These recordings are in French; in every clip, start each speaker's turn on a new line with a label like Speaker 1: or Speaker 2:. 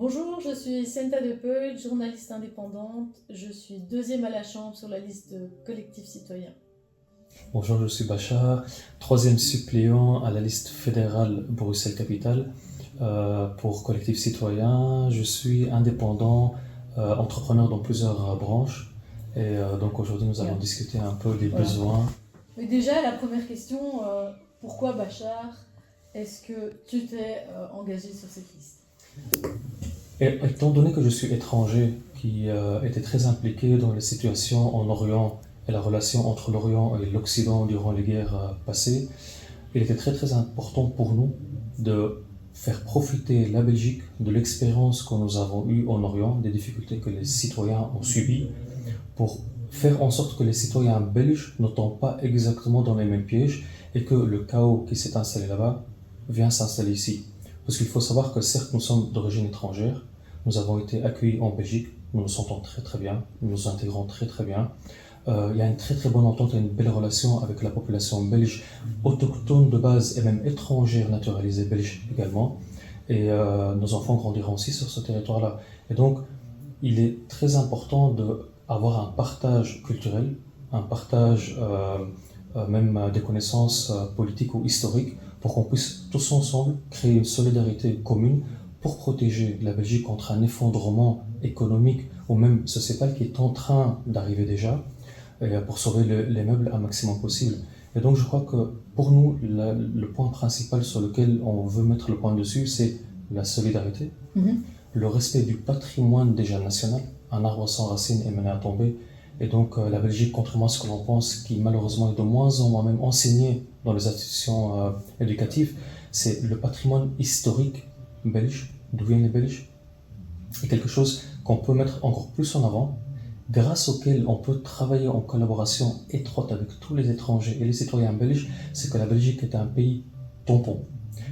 Speaker 1: Bonjour, je suis Senta De Peu, journaliste indépendante. Je suis deuxième à la Chambre sur la liste de collectifs citoyens.
Speaker 2: Bonjour, je suis Bachar, troisième suppléant à la liste fédérale Bruxelles-Capitale pour Collectif Citoyen. Je suis indépendant, entrepreneur dans plusieurs branches et donc aujourd'hui nous allons discuter un peu des besoins.
Speaker 1: Mais déjà, la première question, pourquoi Bachar est-ce que tu t'es engagé sur cette liste?
Speaker 2: Et étant donné que je suis étranger qui était très impliqué dans les situations en Orient et la relation entre l'Orient et l'Occident durant les guerres passées, il était très très important pour nous de faire profiter la Belgique de l'expérience que nous avons eue en Orient, des difficultés que les citoyens ont subies, pour faire en sorte que les citoyens belges ne tombent pas exactement dans les mêmes pièges et que le chaos qui s'est installé là-bas vienne s'installer ici. Parce qu'il faut savoir que certes nous sommes d'origine étrangère, nous avons été accueillis en Belgique, nous nous sentons très très bien, nous nous intégrons très très bien. Il y a une très très bonne entente et une belle relation avec la population belge, autochtone de base et même étrangère naturalisée belge également. Et nos enfants grandiront aussi sur ce territoire-là. Et donc, il est très important d'avoir un partage culturel, un partage même des connaissances politiques ou historiques, pour qu'on puisse tous ensemble créer une solidarité commune pour protéger la Belgique contre un effondrement économique ou même sociétal qui est en train d'arriver déjà, et pour sauver les meubles un maximum possible. Et donc je crois que pour nous, le point principal sur lequel on veut mettre le point dessus, c'est la solidarité, le respect du patrimoine déjà national. Un arbre sans racines est mené à tomber. Et donc la Belgique, contrairement à ce que l'on pense, qui malheureusement est de moins en moins même enseignée dans les institutions éducatives, c'est le patrimoine historique belge, d'où viennent les Belges, et quelque chose qu'on peut mettre encore plus en avant, grâce auquel on peut travailler en collaboration étroite avec tous les étrangers et les citoyens belges. C'est que la Belgique est un pays tampon,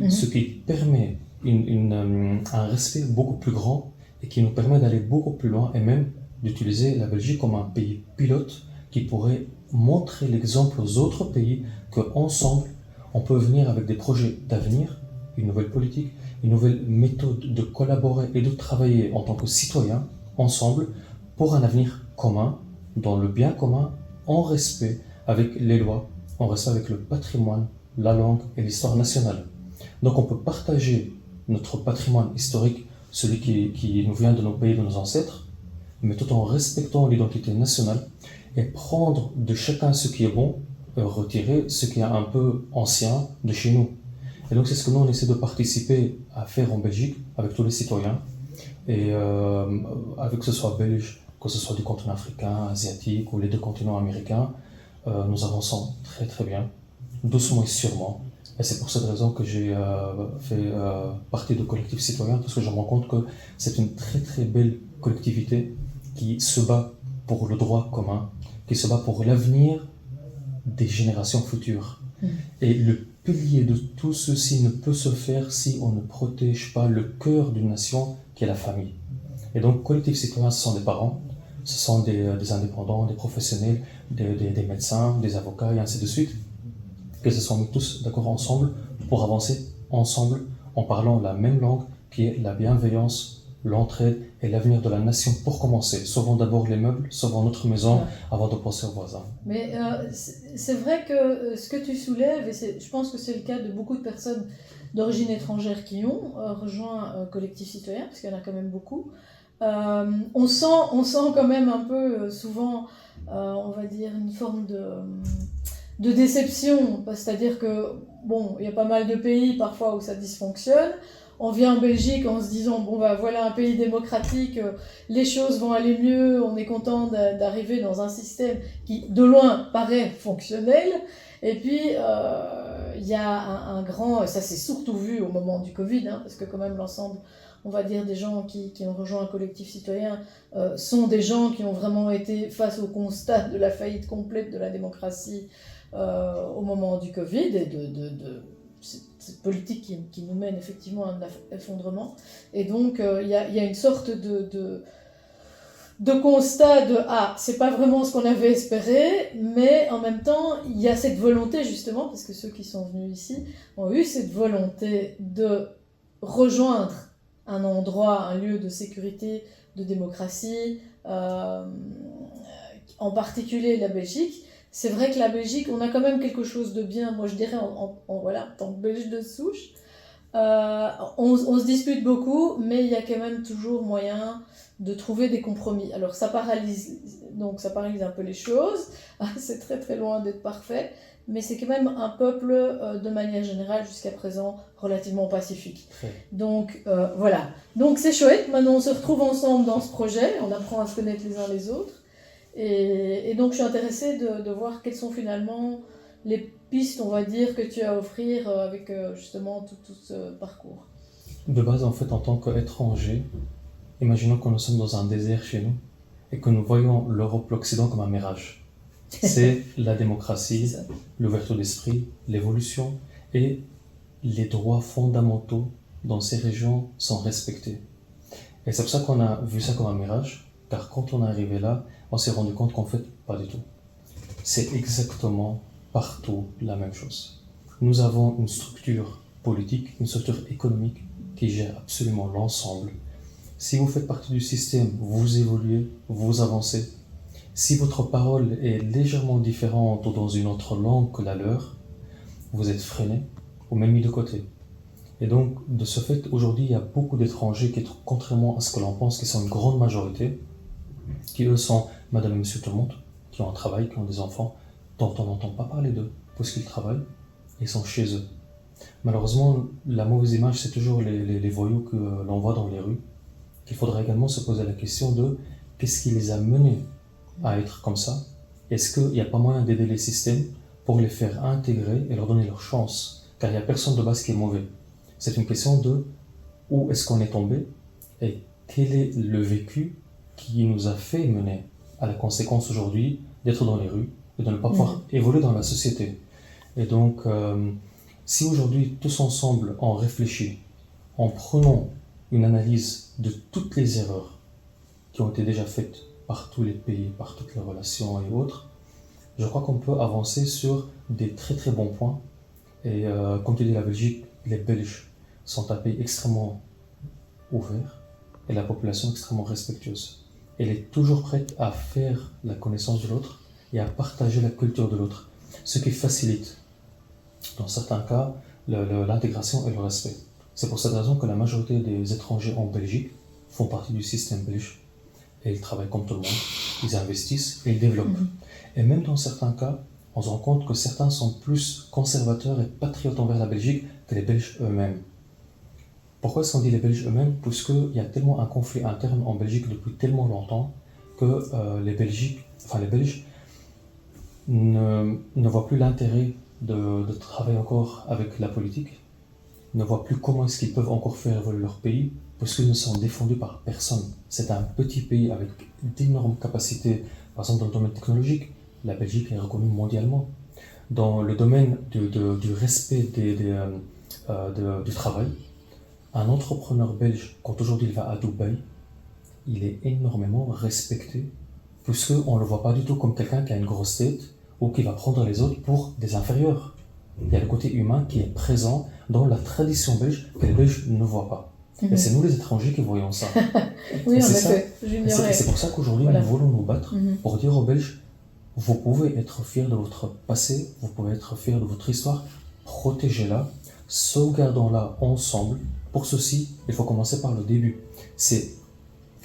Speaker 2: ce qui permet un respect beaucoup plus grand et qui nous permet d'aller beaucoup plus loin et même d'utiliser la Belgique comme un pays pilote qui pourrait montrer l'exemple aux autres pays qu'ensemble, on peut venir avec des projets d'avenir, une nouvelle politique, une nouvelle méthode de collaborer et de travailler en tant que citoyens ensemble pour un avenir commun, dans le bien commun, en respect avec les lois, en respect avec le patrimoine, la langue et l'histoire nationale. Donc on peut partager notre patrimoine historique, celui qui nous vient de nos pays, de nos ancêtres, mais tout en respectant l'identité nationale et prendre de chacun ce qui est bon, retirer ce qui est un peu ancien de chez nous. Et donc c'est ce que nous on essaie de participer à faire en Belgique avec tous les citoyens, et avec que ce soit belge, que ce soit du continent africain, asiatique ou les deux continents américains, nous avançons très très bien, doucement et sûrement. Et c'est pour cette raison que j'ai fait partie de Collectif Citoyen, parce que je me rends compte que c'est une très très belle collectivité qui se bat pour le droit commun, qui se bat pour l'avenir des générations futures. Et le pilier de tout ceci ne peut se faire si on ne protège pas le cœur d'une nation qui est la famille. Et donc, collectif citoyen, ce sont des parents, ce sont des indépendants, des professionnels, des médecins, des avocats et ainsi de suite, qui se sont mis tous d'accord ensemble pour avancer ensemble en parlant la même langue qui est la bienveillance, l'entraide et l'avenir de la nation pour commencer. Sauvons d'abord les meubles, sauvons notre maison avant de penser aux voisins.
Speaker 1: Mais c'est vrai que ce que tu soulèves, et je pense que c'est le cas de beaucoup de personnes d'origine étrangère qui ont rejoint Collectif Citoyen, parce qu'il y en a quand même beaucoup, on sent quand même un peu souvent, on va dire, une forme de déception, c'est-à-dire que, bon, il y a pas mal de pays parfois où ça dysfonctionne. On vient en Belgique en se disant, bon bah voilà un pays démocratique, les choses vont aller mieux, on est content d'arriver dans un système qui de loin paraît fonctionnel. Et puis il y a un grand, ça c'est surtout vu au moment du Covid, parce que quand même l'ensemble, on va dire, des gens qui ont rejoint un collectif citoyen sont des gens qui ont vraiment été face au constat de la faillite complète de la démocratie au moment du Covid et de cette politique qui nous mène effectivement à un effondrement. Et donc il y a une sorte de constat de c'est pas vraiment ce qu'on avait espéré, mais en même temps il y a cette volonté justement, parce que ceux qui sont venus ici ont eu cette volonté de rejoindre un endroit, un lieu de sécurité, de démocratie, en particulier la Belgique. C'est vrai que la Belgique, on a quand même quelque chose de bien, moi je dirais, voilà, en tant que Belge de souche. On se dispute beaucoup, mais il y a quand même toujours moyen de trouver des compromis. Alors ça paralyse un peu les choses, c'est très très loin d'être parfait, mais c'est quand même un peuple de manière générale jusqu'à présent relativement pacifique. Donc voilà, donc c'est chouette, maintenant on se retrouve ensemble dans ce projet, on apprend à se connaître les uns les autres, et donc je suis intéressée de voir quelles sont finalement les pistes, on va dire, que tu as à offrir avec justement tout ce parcours.
Speaker 2: De base, en fait, en tant qu'étranger, imaginons que nous sommes dans un désert chez nous et que nous voyons l'Europe, l'Occident comme un mirage. C'est la démocratie, l'ouverture d'esprit, l'évolution et les droits fondamentaux dans ces régions sont respectés. Et c'est pour ça qu'on a vu ça comme un mirage, car quand on est arrivé là, on s'est rendu compte qu'en fait, pas du tout. C'est exactement partout la même chose. Nous avons une structure politique, une structure économique qui gère absolument l'ensemble. Si vous faites partie du système, vous évoluez, vous avancez. Si votre parole est légèrement différente ou dans une autre langue que la leur, vous êtes freiné ou même mis de côté. Et donc, de ce fait, aujourd'hui, il y a beaucoup d'étrangers qui, contrairement à ce que l'on pense, qui sont une grande majorité, qui eux sont madame et monsieur tout le monde, qui ont un travail, qui ont des enfants, dont on n'entend pas parler d'eux, parce qu'ils travaillent, et ils sont chez eux. Malheureusement, la mauvaise image, c'est toujours les voyous que l'on voit dans les rues. Il faudrait également se poser la question de qu'est-ce qui les a menés à être comme ça? Est-ce qu'il n'y a pas moyen d'aider les systèmes pour les faire intégrer et leur donner leur chance? Car il n'y a personne de base qui est mauvais. C'est une question de où est-ce qu'on est tombé et quel est le vécu qui nous a fait mener à la conséquence aujourd'hui d'être dans les rues et de ne pas pouvoir évoluer dans la société. Et donc, si aujourd'hui, tous ensemble, on réfléchit, en prenant une analyse de toutes les erreurs qui ont été déjà faites par tous les pays, par toutes les relations et autres, je crois qu'on peut avancer sur des très très bons points. Et comme tu dis, la Belgique, les Belges sont un pays extrêmement ouvert et la population extrêmement respectueuse. Elle est toujours prête à faire la connaissance de l'autre et à partager la culture de l'autre, ce qui facilite, dans certains cas, l'intégration et le respect. C'est pour cette raison que la majorité des étrangers en Belgique font partie du système belge et ils travaillent comme tout le monde, ils investissent et ils développent. Et même dans certains cas, on se rend compte que certains sont plus conservateurs et patriotes envers la Belgique que les Belges eux-mêmes. Pourquoi est-ce qu'on dit les Belges eux-mêmes? Puisqu'il y a tellement un conflit interne en Belgique depuis tellement longtemps que les Belges ne voient plus l'intérêt de travailler encore avec la politique, ne voient plus comment est-ce qu'ils peuvent encore faire évoluer leur pays, parce qu'ils ne sont défendus par personne. C'est un petit pays avec d'énormes capacités, par exemple dans le domaine technologique, la Belgique est reconnue mondialement. Dans le domaine du respect du travail, un entrepreneur belge, quand aujourd'hui il va à Dubaï, il est énormément respecté, puisqu'on ne le voit pas du tout comme quelqu'un qui a une grosse tête ou qui va prendre les autres pour des inférieurs. Il y a le côté humain qui est présent dans la tradition belge que les Belges ne voient pas. Et c'est nous les étrangers qui voyons ça.
Speaker 1: Oui, en effet, j'ignorais.
Speaker 2: C'est pour ça qu'aujourd'hui nous voulons nous battre pour dire aux Belges, vous pouvez être fiers de votre passé, vous pouvez être fiers de votre histoire, protégez-la, sauvegardons-la ensemble. Pour ceci, il faut commencer par le début. C'est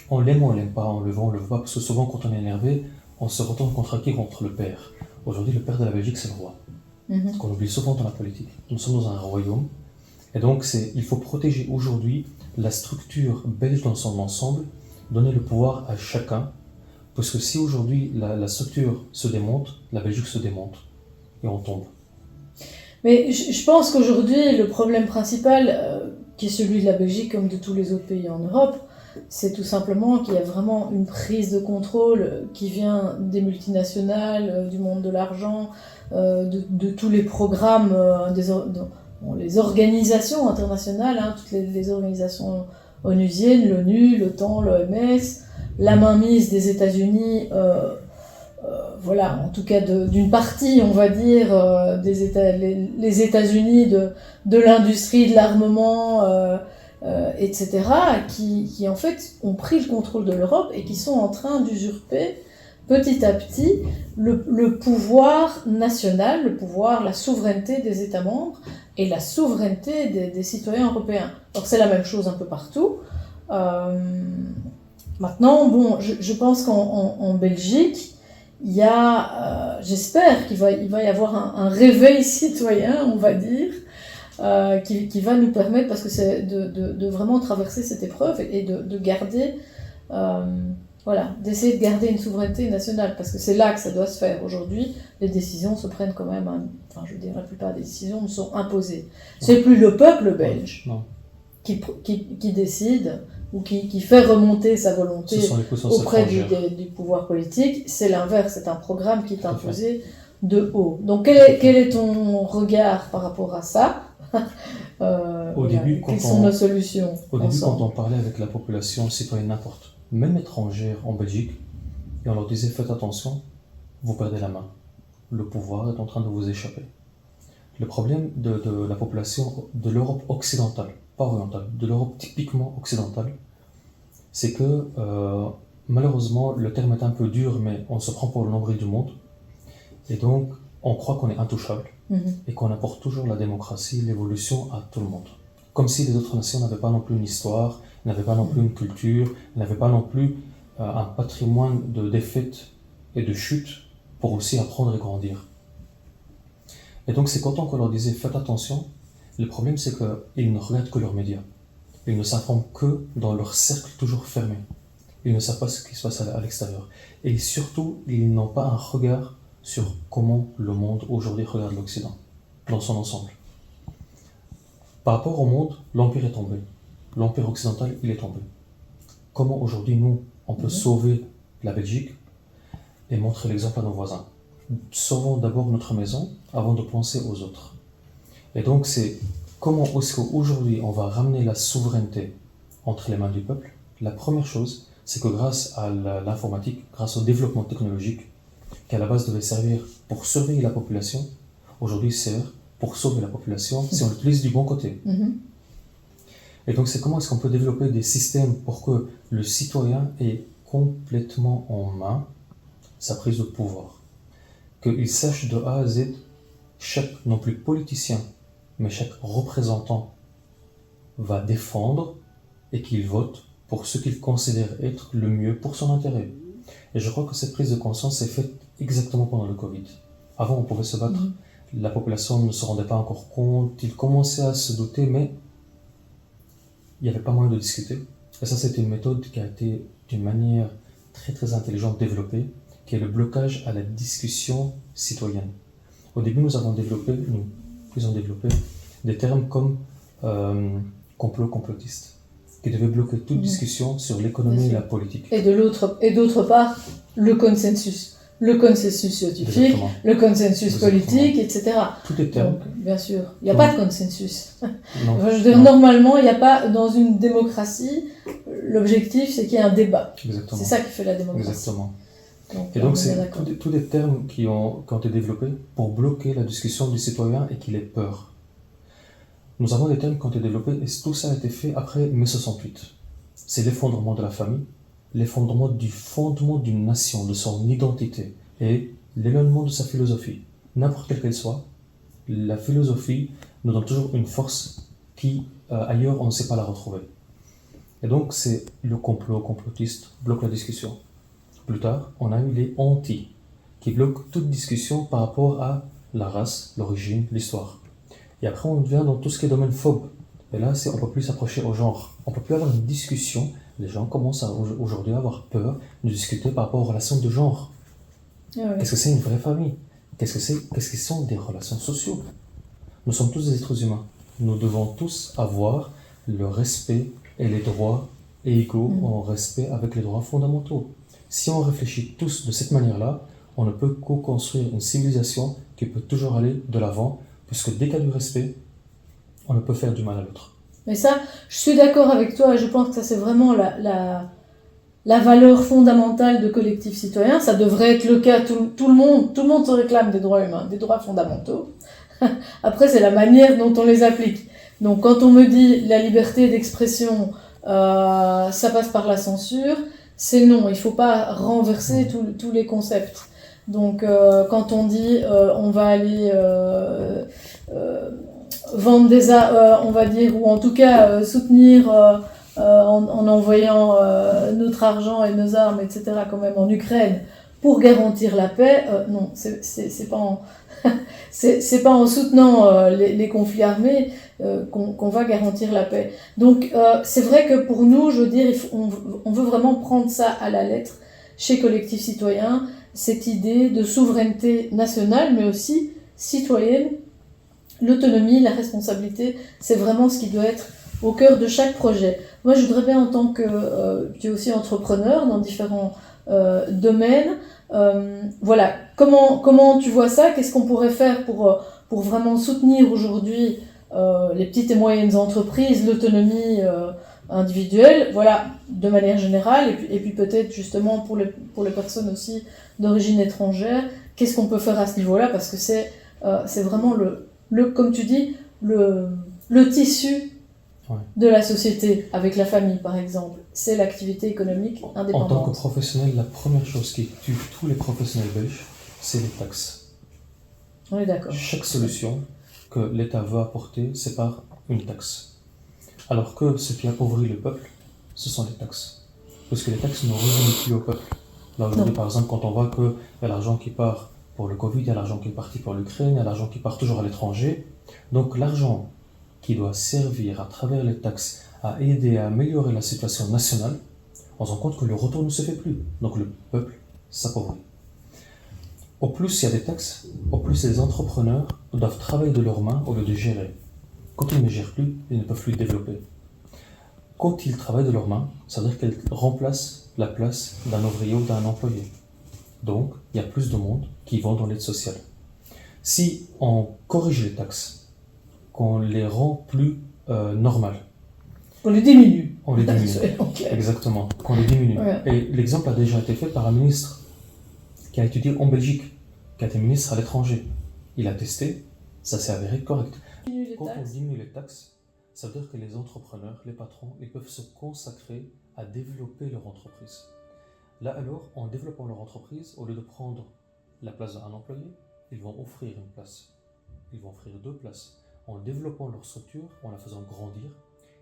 Speaker 2: on l'aime ou on l'aime pas, on le veut pas, parce que souvent quand on est énervé, on se retourne contre qui? Contre le père. Aujourd'hui, le père de la Belgique, c'est le roi. Ce qu'on oublie souvent dans la politique. Nous sommes dans un royaume, et donc il faut protéger aujourd'hui la structure belge dans son ensemble, donner le pouvoir à chacun, parce que si aujourd'hui la structure se démonte, la Belgique se démonte, et on tombe.
Speaker 1: Mais je pense qu'aujourd'hui, le problème principal, qui est celui de la Belgique comme de tous les autres pays en Europe, c'est tout simplement qu'il y a vraiment une prise de contrôle qui vient des multinationales, du monde de l'argent, de tous les programmes, les organisations internationales, toutes les organisations onusiennes, l'ONU, l'OTAN, l'OMS, la mainmise des États-Unis, voilà, en tout cas d'une partie, on va dire, les États-Unis de l'industrie de l'armement, etc., qui en fait ont pris le contrôle de l'Europe et qui sont en train d'usurper petit à petit le pouvoir national, le pouvoir, la souveraineté des États membres et la souveraineté des citoyens européens. Alors c'est la même chose un peu partout. Maintenant, bon, je pense qu'en Belgique, il y a, j'espère qu'il va y avoir un réveil citoyen, on va dire, qui va nous permettre, parce que c'est de vraiment traverser cette épreuve et de garder, voilà, d'essayer de garder une souveraineté nationale, parce que c'est là que ça doit se faire. Aujourd'hui, les décisions se prennent quand même, enfin je veux dire, la plupart des décisions nous sont imposées. C'est plus le peuple belge qui décide ou qui fait remonter sa volonté auprès du pouvoir politique. C'est l'inverse, c'est un programme qui est imposé de haut. Donc quel est ton regard par rapport à ça? Quelles sont nos solutions?
Speaker 2: Au début, quand on parlait avec la population citoyenne n'importe, même étrangère en Belgique, et on leur disait faites attention, vous perdez la main. Le pouvoir est en train de vous échapper. Le problème de la population de l'Europe occidentale, pas orientale, de l'Europe typiquement occidentale, c'est que malheureusement, le terme est un peu dur, mais on se prend pour le nombril du monde. Et donc, on croit qu'on est intouchable et qu'on apporte toujours la démocratie, l'évolution à tout le monde. Comme si les autres nations n'avaient pas non plus une histoire, n'avaient pas non plus une culture, n'avaient pas non plus un patrimoine de défaites et de chutes pour aussi apprendre et grandir. Et donc, c'est quand on leur disait faites attention, le problème c'est qu'ils ne regardent que leurs médias. Ils ne s'informent que dans leur cercle toujours fermé. Ils ne savent pas ce qui se passe à l'extérieur. Et surtout, ils n'ont pas un regard sur comment le monde aujourd'hui regarde l'Occident, dans son ensemble. Par rapport au monde, l'Empire est tombé. L'Empire occidental, il est tombé. Comment aujourd'hui, nous, on peut sauver la Belgique et montrer l'exemple à nos voisins? Sauvons d'abord notre maison avant de penser aux autres. Et donc, c'est comment est-ce qu'aujourd'hui, on va ramener la souveraineté entre les mains du peuple? La première chose, c'est que grâce à l'informatique, grâce au développement technologique, qui à la base devait servir pour surveiller la population, aujourd'hui sert pour sauver la population si on l'utilise du bon côté. Et donc c'est comment est-ce qu'on peut développer des systèmes pour que le citoyen ait complètement en main sa prise de pouvoir. Qu'il sache de A à Z, chaque, non plus politicien, mais chaque représentant va défendre et qu'il vote pour ce qu'il considère être le mieux pour son intérêt. Et je crois que cette prise de conscience s'est faite exactement pendant le Covid. Avant, on pouvait se battre, la population ne se rendait pas encore compte, il commençait à se douter, mais il n'y avait pas moyen de discuter. Et ça, c'était une méthode qui a été d'une manière très très intelligente développée, qui est le blocage à la discussion citoyenne. Au début, ils ont développé des termes comme complotiste, qui devait bloquer toute discussion sur l'économie et la politique.
Speaker 1: Et d'autre part, le consensus scientifique, exactement. Le consensus politique, etc.
Speaker 2: Tout est terme.
Speaker 1: Donc, bien sûr, il n'y a pas de consensus. Non, je veux dire, normalement, il n'y a pas, dans une démocratie, l'objectif, c'est qu'il y ait un débat.
Speaker 2: Exactement.
Speaker 1: C'est ça qui fait la démocratie.
Speaker 2: Exactement. Et donc, c'est tous des termes qui ont été développés pour bloquer la discussion du citoyen et qu'il ait peur. Nous avons des termes qui ont été développés et tout ça a été fait après mai 68. C'est l'effondrement de la famille, l'effondrement du fondement d'une nation, de son identité et l'éloignement de sa philosophie. N'importe quelle qu'elle soit, la philosophie nous donne toujours une force qui, ailleurs, on ne sait pas la retrouver. Et donc, c'est le complotiste bloque la discussion. Plus tard, on a eu les anti, qui bloquent toute discussion par rapport à la race, l'origine, l'histoire. Et après, on devient dans tout ce qui est domaine phobe. Et là, on ne peut plus s'approcher au genre. On ne peut plus avoir une discussion. Les gens commencent aujourd'hui à avoir peur de discuter par rapport aux relations de genre. Ah oui. Qu'est-ce que c'est une vraie famille? Qu'est-ce que sont des relations sociales? Nous sommes tous des êtres humains. Nous devons tous avoir le respect et les droits égaux en respect avec les droits fondamentaux. Si on réfléchit tous de cette manière-là, on ne peut co-construire une civilisation qui peut toujours aller de l'avant, puisque dès qu'il y a du respect, on ne peut faire du mal à l'autre.
Speaker 1: Mais ça, je suis d'accord avec toi, et je pense que ça c'est vraiment la valeur fondamentale de collectif citoyen. Ça devrait être le cas, tout le monde se réclame des droits humains, des droits fondamentaux. Après, c'est la manière dont on les applique. Donc quand on me dit la liberté d'expression, ça passe par la censure, c'est non, il ne faut pas renverser tous les concepts. Donc quand on dit on va aller vendre on va dire, ou en tout cas soutenir en envoyant notre argent et nos armes, etc., quand même en Ukraine, pour garantir la paix, non, c'est pas en... c'est pas en soutenant les conflits armés qu'on va garantir la paix. Donc c'est vrai que pour nous, je veux dire, on veut vraiment prendre ça à la lettre chez Collectif Citoyen, cette idée de souveraineté nationale, mais aussi citoyenne. L'autonomie, la responsabilité, c'est vraiment ce qui doit être au cœur de chaque projet. Moi, je voudrais bien, en tant que tu es aussi entrepreneur dans différents domaines, voilà, comment tu vois ça? Qu'est-ce qu'on pourrait faire pour vraiment soutenir aujourd'hui les petites et moyennes entreprises, l'autonomie individuelle, voilà, de manière générale, et puis peut-être justement pour les personnes aussi d'origine étrangère, qu'est-ce qu'on peut faire à ce niveau-là? Parce que c'est vraiment comme tu dis, le tissu de la société, avec la famille par exemple, c'est l'activité économique indépendante.
Speaker 2: En tant que professionnel, la première chose qui tue tous les professionnels belges, c'est les taxes.
Speaker 1: On est d'accord.
Speaker 2: Chaque solution que l'État veut apporter, c'est par une taxe. Alors que ce qui appauvrit le peuple, ce sont les taxes. Parce que les taxes ne reviennent plus au peuple. Là aujourd'hui, par exemple, quand on voit qu'il y a l'argent qui part pour le Covid, il y a l'argent qui est parti pour l'Ukraine, il y a l'argent qui part toujours à l'étranger. Donc l'argent qui doit servir à travers les taxes à aider à améliorer la situation nationale, on se rend compte que le retour ne se fait plus. Donc le peuple s'appauvrit. Au plus il y a des taxes, au plus les entrepreneurs doivent travailler de leurs mains au lieu de gérer. Quand ils ne gèrent plus, ils ne peuvent plus développer. Quand ils travaillent de leurs mains, ça veut dire qu'ils remplacent la place d'un ouvrier ou d'un employé. Donc, il y a plus de monde qui vont dans l'aide sociale. Si on corrige les taxes, qu'on les rend plus normales,
Speaker 1: on les diminue.
Speaker 2: On les diminue. Exactement, qu'on les diminue.
Speaker 1: Ouais.
Speaker 2: Et l'exemple a déjà été fait par un ministre qui a étudié en Belgique, qui a été ministre à l'étranger. Il a testé, ça s'est avéré correct. Quand on diminue les taxes, ça veut dire que les entrepreneurs, les patrons, ils peuvent se consacrer à développer leur entreprise. Là alors, en développant leur entreprise, au lieu de prendre la place d'un employé, ils vont offrir une place. Ils vont offrir 2 places. En développant leur structure, en la faisant grandir,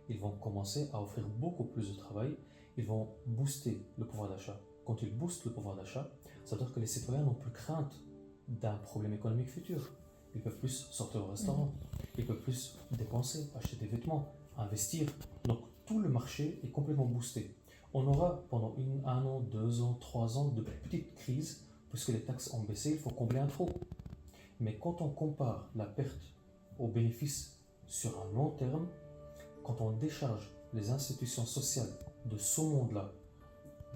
Speaker 2: ils vont commencer à offrir beaucoup plus de travail. Ils vont booster le pouvoir d'achat. Quand ils boostent le pouvoir d'achat, ça veut dire que les citoyens n'ont plus crainte d'un problème économique futur. Ils peuvent plus sortir au restaurant, ils peuvent plus dépenser, acheter des vêtements, investir. Donc tout le marché est complètement boosté. On aura pendant 1 an, 2 ans, 3 ans de petites crises, puisque les taxes ont baissé, il faut combler un trou. Mais quand on compare la perte aux bénéfices sur un long terme, quand on décharge les institutions sociales de ce monde-là,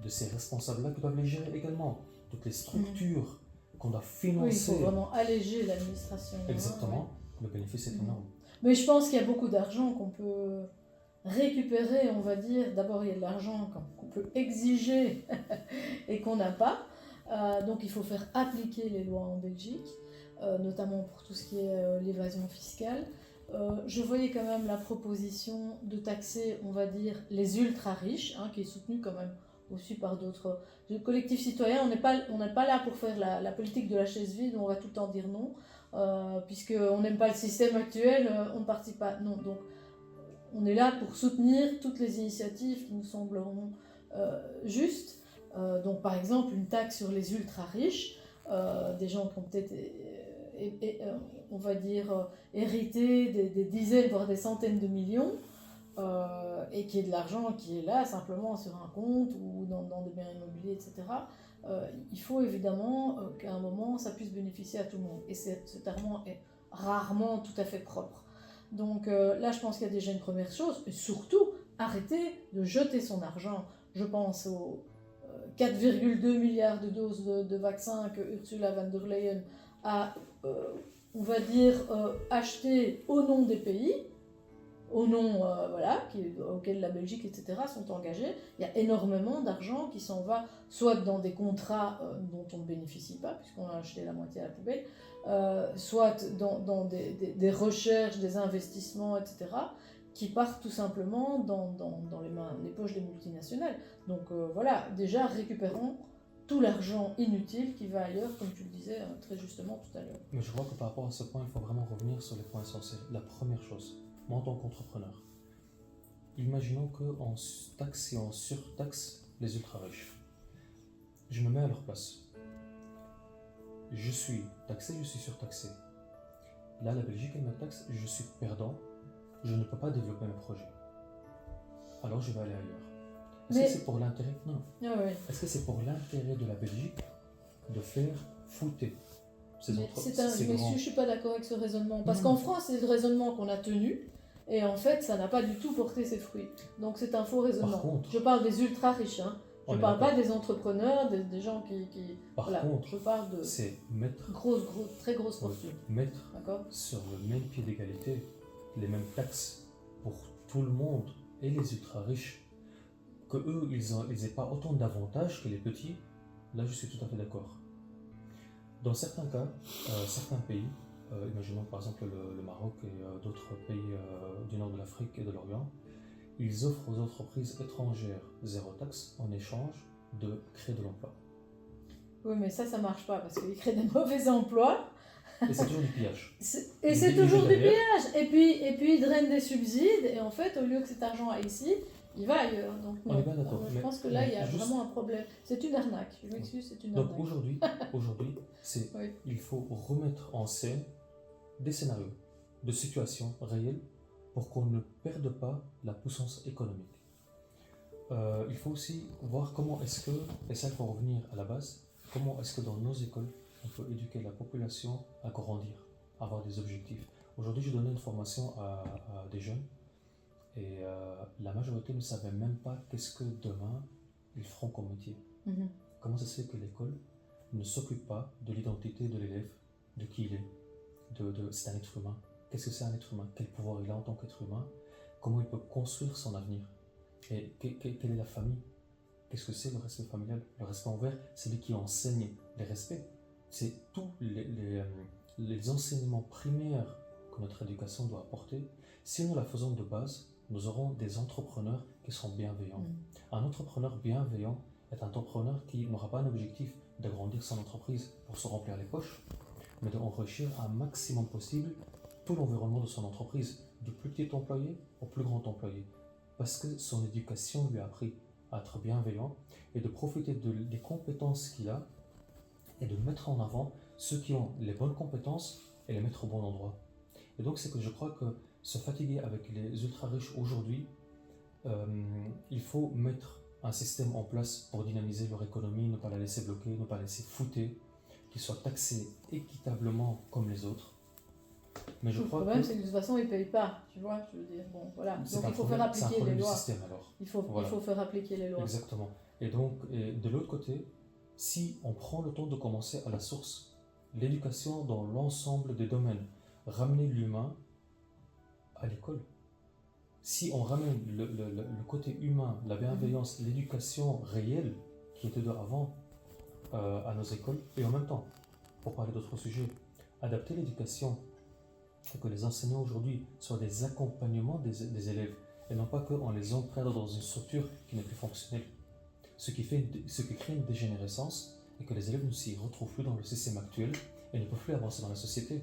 Speaker 2: de ces responsables-là qui doivent les gérer également, toutes les structures qu'on doit financer.
Speaker 1: Oui, il faut vraiment alléger l'administration.
Speaker 2: Exactement, le bénéfice est énorme.
Speaker 1: Mais je pense qu'il y a beaucoup d'argent qu'on peut récupérer, on va dire. D'abord, il y a de l'argent qu'on peut exiger et qu'on n'a pas. Donc il faut faire appliquer les lois en Belgique, notamment pour tout ce qui est l'évasion fiscale. Je voyais quand même la proposition de taxer, on va dire, les ultra-riches, qui est soutenue quand même aussi par d'autres collectifs citoyens. On n'est pas là pour faire la politique de la chaise vide, on va tout le temps dire non, puisqu'on n'aime pas le système actuel, on ne participe pas. Non, donc on est là pour soutenir toutes les initiatives qui nous sembleront justes. Donc par exemple, une taxe sur les ultra-riches, des gens qui ont peut-être... on va dire, hériter des dizaines, voire des centaines de millions, et qui est de l'argent qui est là simplement sur un compte ou dans des biens immobiliers, etc. Il faut évidemment qu'à un moment, ça puisse bénéficier à tout le monde. Et cet argent est rarement tout à fait propre. Donc là, je pense qu'il y a déjà une première chose, et surtout, arrêter de jeter son argent. Je pense aux 4,2 milliards de doses de vaccins que Ursula von der Leyen a, on va dire, acheté au nom des pays, au nom auquel la Belgique, etc., sont engagés. Il y a énormément d'argent qui s'en va, soit dans des contrats dont on ne bénéficie pas, puisqu'on a acheté la moitié à la poubelle, soit dans des recherches, des investissements, etc., qui partent tout simplement dans les poches des multinationales. Donc déjà récupérons tout l'argent inutile qui va ailleurs, comme tu le disais très justement tout à l'heure.
Speaker 2: Mais je crois que par rapport à ce point, il faut vraiment revenir sur les points essentiels. La première chose, moi en tant qu'entrepreneur, imaginons qu'on taxe et on surtaxe les ultra-riches. Je me mets à leur place. Je suis taxé, je suis surtaxé. Là, la Belgique, elle me taxe, je suis perdant, je ne peux pas développer mes projets. Alors je vais aller ailleurs. Est-ce que c'est pour l'intérêt? Non.
Speaker 1: Ah oui.
Speaker 2: Est-ce que c'est pour l'intérêt de la Belgique de faire fouter ces entreprises?
Speaker 1: Je ne suis pas d'accord avec ce raisonnement. Parce qu'en France, c'est le raisonnement qu'on a tenu. Et en fait, ça n'a pas du tout porté ses fruits. Donc c'est un faux raisonnement.
Speaker 2: Par contre,
Speaker 1: je parle des ultra-riches. Hein. Je ne parle pas des entrepreneurs, des gens qui
Speaker 2: Par contre,
Speaker 1: je parle de
Speaker 2: c'est mettre
Speaker 1: très grosse fortune.
Speaker 2: Mettre sur le même pied d'égalité les mêmes taxes pour tout le monde et les ultra-riches. Que eux, ils n'aient pas autant d'avantages que les petits, là je suis tout à fait d'accord. Dans certains cas, certains pays, imaginons par exemple le Maroc et d'autres pays du nord de l'Afrique et de l'Orient, ils offrent aux entreprises étrangères zéro taxe en échange de créer de l'emploi.
Speaker 1: Oui, mais ça marche pas parce qu'ils créent des mauvais emplois.
Speaker 2: Et c'est toujours du pillage.
Speaker 1: C'est toujours du pillage. Et puis ils drainent des subsides et en fait, au lieu que cet argent aille ici, il va ailleurs. Donc,
Speaker 2: on est bien d'accord.
Speaker 1: Je pense que là, il y a vraiment un problème. C'est une arnaque. Je m'excuse, c'est une arnaque.
Speaker 2: Donc aujourd'hui, il faut remettre en scène des scénarios de situations réelles pour qu'on ne perde pas la puissance économique. Il faut aussi voir comment est-ce que, et ça il faut revenir à la base, comment est-ce que dans nos écoles, on peut éduquer la population à grandir, à avoir des objectifs. Aujourd'hui, je donnais une formation à des jeunes et la majorité ne savait même pas qu'est-ce que demain ils feront comme métier.
Speaker 1: Mm-hmm.
Speaker 2: Comment ça se fait que l'école ne s'occupe pas de l'identité de l'élève, de qui il est, c'est un être humain. Qu'est-ce que c'est un être humain? Quel pouvoir il a en tant qu'être humain? Comment il peut construire son avenir? Et quelle est la famille? Qu'est-ce que c'est le respect familial? Le respect envers celui qui enseigne les respects. C'est tous les enseignements primaires que notre éducation doit apporter. Si nous la faisons de base, nous aurons des entrepreneurs qui seront bienveillants. Un entrepreneur bienveillant est un entrepreneur qui n'aura pas un objectif d'agrandir son entreprise pour se remplir les poches, mais d'enrichir un maximum possible tout l'environnement de son entreprise, du plus petit employé au plus grand employé, parce que son éducation lui a appris à être bienveillant et de profiter des compétences qu'il a et de mettre en avant ceux qui ont les bonnes compétences et les mettre au bon endroit. Et donc c'est que je crois que se fatiguer avec les ultra-riches aujourd'hui, il faut mettre un système en place pour dynamiser leur économie, ne pas la laisser bloquer, ne pas la laisser fouter, qu'ils soient taxés équitablement comme les autres. Mais je crois
Speaker 1: le problème, c'est que de toute façon, ils ne payent pas, tu vois, je veux dire, bon, voilà. Donc il faut faire appliquer les lois.
Speaker 2: Système, alors.
Speaker 1: Il faut faire appliquer les lois.
Speaker 2: Exactement. Et donc, de l'autre côté, si on prend le temps de commencer à la source, l'éducation dans l'ensemble des domaines, ramener l'humain à l'école. Si on ramène le côté humain, la bienveillance, l'éducation réelle qui était avant à nos écoles, et en même temps, pour parler d'autres sujets, adapter l'éducation et que les enseignants aujourd'hui soient des accompagnements des élèves et non pas qu'on les encadre dans une structure qui n'est plus fonctionnelle. Ce qui crée une dégénérescence et que les élèves ne s'y retrouvent plus dans le système actuel et ne peuvent plus avancer dans la société.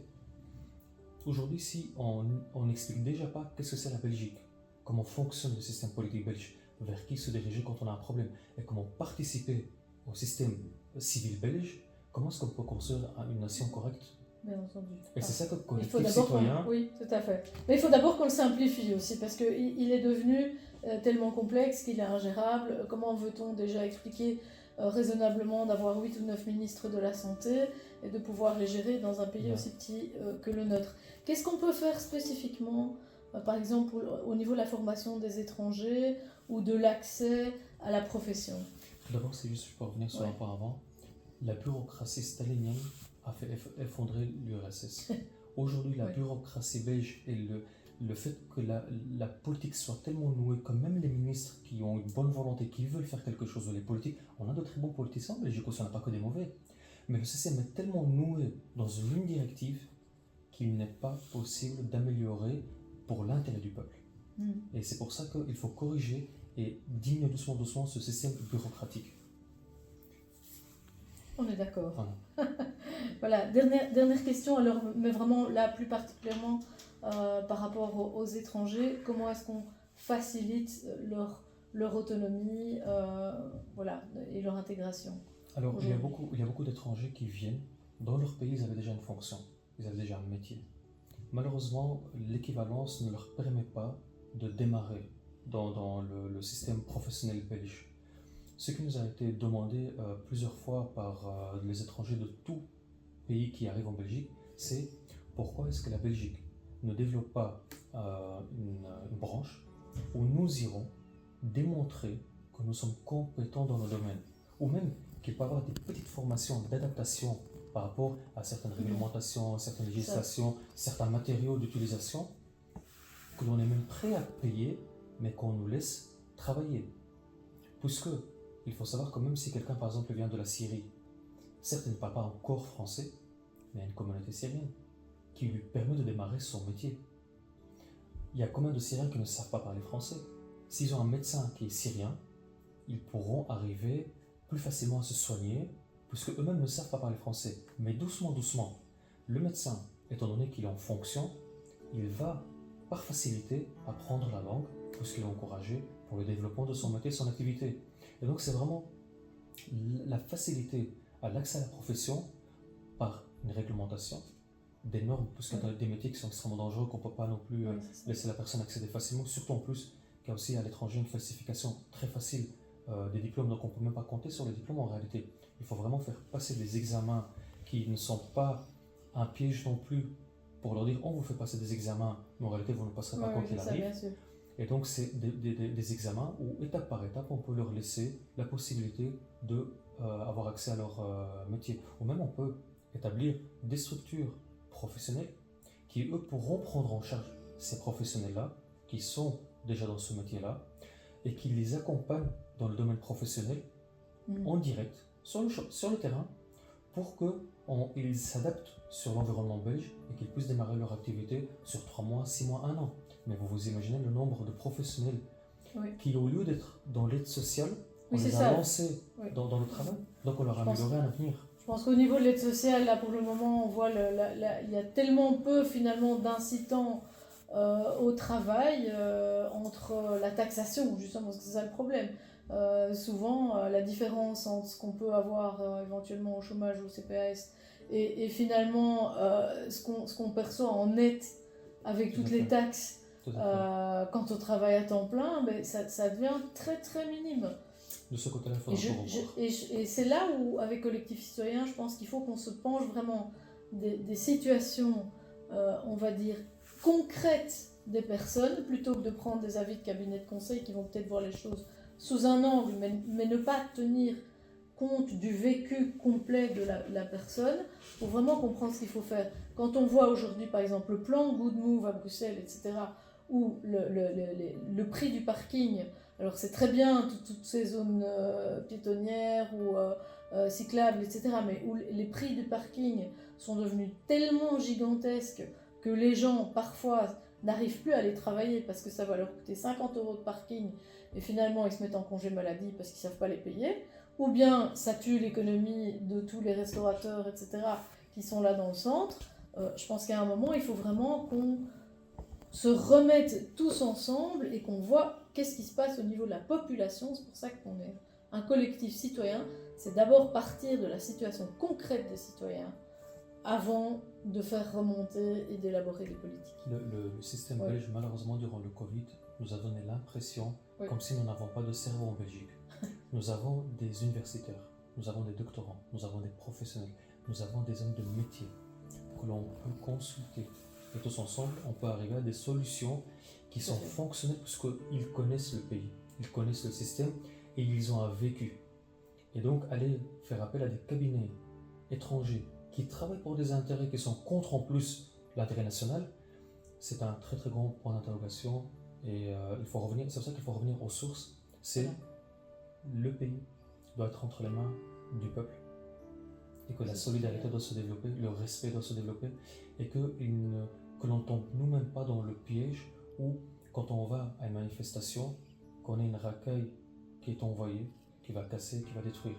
Speaker 2: Aujourd'hui, si on n'explique déjà pas qu'est-ce que c'est la Belgique, comment fonctionne le système politique belge, vers qui se diriger quand on a un problème et comment participer au système civil belge, comment est-ce qu'on peut construire une nation correcte?
Speaker 1: Bien entendu.
Speaker 2: Et c'est ça que collectif citoyen...
Speaker 1: Oui, tout à fait. Mais il faut d'abord qu'on le simplifie aussi, parce qu'il est devenu tellement complexe qu'il est ingérable. Comment veut-on déjà expliquer raisonnablement d'avoir 8 ou 9 ministres de la santé et de pouvoir les gérer dans un pays aussi petit que le nôtre? Qu'est-ce qu'on peut faire spécifiquement, par exemple au niveau de la formation des étrangers ou de l'accès à la profession?
Speaker 2: Tout d'abord, c'est juste pour revenir sur un point avant. La bureaucratie stalinienne a fait effondrer l'URSS. Aujourd'hui, la bureaucratie belge et le fait que la politique soit tellement nouée, que même les ministres qui ont une bonne volonté, qui veulent faire quelque chose de les politiques, on a de très bons politiciens en Belgique aussi, on n'a pas que des mauvais. Mais le système est tellement noué dans une ligne directive qu'il n'est pas possible d'améliorer pour l'intérêt du peuple. Et c'est pour ça qu'il faut corriger et diminuer doucement ce système bureaucratique.
Speaker 1: On est d'accord.
Speaker 2: Voilà.
Speaker 1: Voilà, dernière question, alors, mais vraiment là plus particulièrement par rapport aux étrangers, comment est-ce qu'on facilite leur autonomie voilà, et leur intégration?
Speaker 2: Alors, il y a beaucoup d'étrangers qui viennent, dans leur pays ils avaient déjà une fonction, ils avaient déjà un métier. Malheureusement, l'équivalence ne leur permet pas de démarrer dans le système professionnel belge. Ce qui nous a été demandé plusieurs fois par les étrangers de tout pays qui arrivent en Belgique, c'est pourquoi est-ce que la Belgique ne développe pas une branche où nous irons démontrer que nous sommes compétents dans nos domaines, ou même qu'il peut y avoir des petites formations d'adaptation par rapport à certaines réglementations, certaines législations, certains matériaux d'utilisation, que l'on est même prêt à payer, mais qu'on nous laisse travailler. Puisque il faut savoir que même si quelqu'un, par exemple, vient de la Syrie, certes, il ne parle pas encore français, mais il y a une communauté syrienne qui lui permet de démarrer son métier. Il y a combien de Syriens qui ne savent pas parler français? S'ils ont un médecin qui est syrien, ils pourront arriver plus facilement à se soigner, puisque eux-mêmes ne savent pas parler français. Mais doucement, le médecin, étant donné qu'il est en fonction, il va, par facilité, apprendre la langue, puisqu'il est encouragé pour le développement de son métier, son activité. Et donc c'est vraiment la facilité à l'accès à la profession par une réglementation, des normes, puisqu'il y a des métiers qui sont extrêmement dangereux, qu'on ne peut pas non plus laisser la personne accéder facilement, surtout en plus qu'il y a aussi à l'étranger une falsification très facile des diplômes, donc on ne peut même pas compter sur les diplômes en réalité. Il faut vraiment faire passer des examens qui ne sont pas un piège non plus pour leur dire on vous fait passer des examens, mais en réalité vous ne passerez pas quoi qu'il arrive. Et donc c'est des examens où étape par étape on peut leur laisser la possibilité d'avoir accès à leur métier. Ou même on peut établir des structures professionnelles qui eux pourront prendre en charge ces professionnels-là, qui sont déjà dans ce métier-là, et qui les accompagnent dans le domaine professionnel en direct, sur le terrain, pour qu'ils s'adaptent sur l'environnement belge et qu'ils puissent démarrer leur activité sur 3 mois, 6 mois, 1 an. Mais vous imaginez le nombre de professionnels qui, au lieu d'être dans l'aide sociale, on les a lancés dans le travail, donc on leur a amélioré un avenir.
Speaker 1: Je pense qu'au niveau de l'aide sociale, là pour le moment, on voit il y a tellement peu finalement d'incitants au travail entre la taxation, justement, parce que c'est ça le problème. Souvent, la différence entre ce qu'on peut avoir éventuellement au chômage ou au CPAS et finalement ce qu'on perçoit en net avec toutes les taxes quant au travail à temps plein, ben, ça devient très très minime.
Speaker 2: De ce côté-là, il faudra revoir.
Speaker 1: Et c'est là où, avec Collectif Citoyen, je pense qu'il faut qu'on se penche vraiment des situations, on va dire, concrètes des personnes, plutôt que de prendre des avis de cabinet de conseil qui vont peut-être voir les choses sous un angle, mais ne pas tenir compte du vécu complet de la personne, pour vraiment comprendre ce qu'il faut faire. Quand on voit aujourd'hui, par exemple, le plan Good Move à Bruxelles, etc., où le prix du parking, alors c'est très bien toutes ces zones piétonnières ou cyclables, etc., mais où les prix du parking sont devenus tellement gigantesques que les gens, parfois, n'arrivent plus à aller travailler parce que ça va leur coûter 50 € de parking et finalement ils se mettent en congé maladie parce qu'ils ne savent pas les payer, ou bien ça tue l'économie de tous les restaurateurs, etc., qui sont là dans le centre. Je pense qu'à un moment, il faut vraiment qu'on se remette tous ensemble et qu'on voit qu'est-ce qui se passe au niveau de la population. C'est pour ça qu'on est un collectif citoyen. C'est d'abord partir de la situation concrète des citoyens avant de faire remonter et d'élaborer des politiques.
Speaker 2: Le système belge, malheureusement, durant le Covid, nous a donné l'impression comme si nous n'avons pas de cerveau en Belgique. Nous avons des universitaires, nous avons des doctorants, nous avons des professionnels, nous avons des hommes de métier que l'on peut consulter. Et tous ensemble, on peut arriver à des solutions qui sont fonctionnelles parce qu'ils connaissent le pays, ils connaissent le système et ils ont un vécu. Et donc, aller faire appel à des cabinets étrangers qui travaillent pour des intérêts qui sont contre en plus l'intérêt national, c'est un très très grand point d'interrogation et il faut revenir, c'est pour ça qu'il faut revenir aux sources. C'est le pays doit être entre les mains du peuple et que la solidarité doit se développer, le respect doit se développer et que l'on ne tombe nous-mêmes pas dans le piège où quand on va à une manifestation, qu'on ait une racaille qui est envoyée, qui va casser, qui va détruire.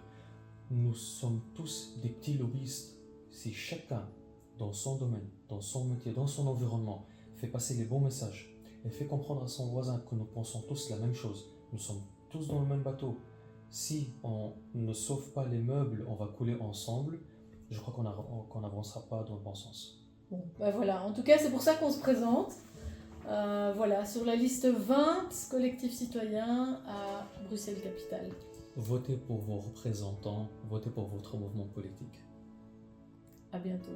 Speaker 2: Nous sommes tous des petits lobbyistes. Si chacun, dans son domaine, dans son métier, dans son environnement, fait passer les bons messages et fait comprendre à son voisin que nous pensons tous la même chose, nous sommes tous dans le même bateau, si on ne sauve pas les meubles, on va couler ensemble, je crois qu'on n'avancera pas dans le bon sens.
Speaker 1: Bon, ben voilà, en tout cas c'est pour ça qu'on se présente. Voilà, sur la liste 20 collectifs citoyens à Bruxelles-Capitale.
Speaker 2: Votez pour vos représentants, votez pour votre mouvement politique.
Speaker 1: À bientôt.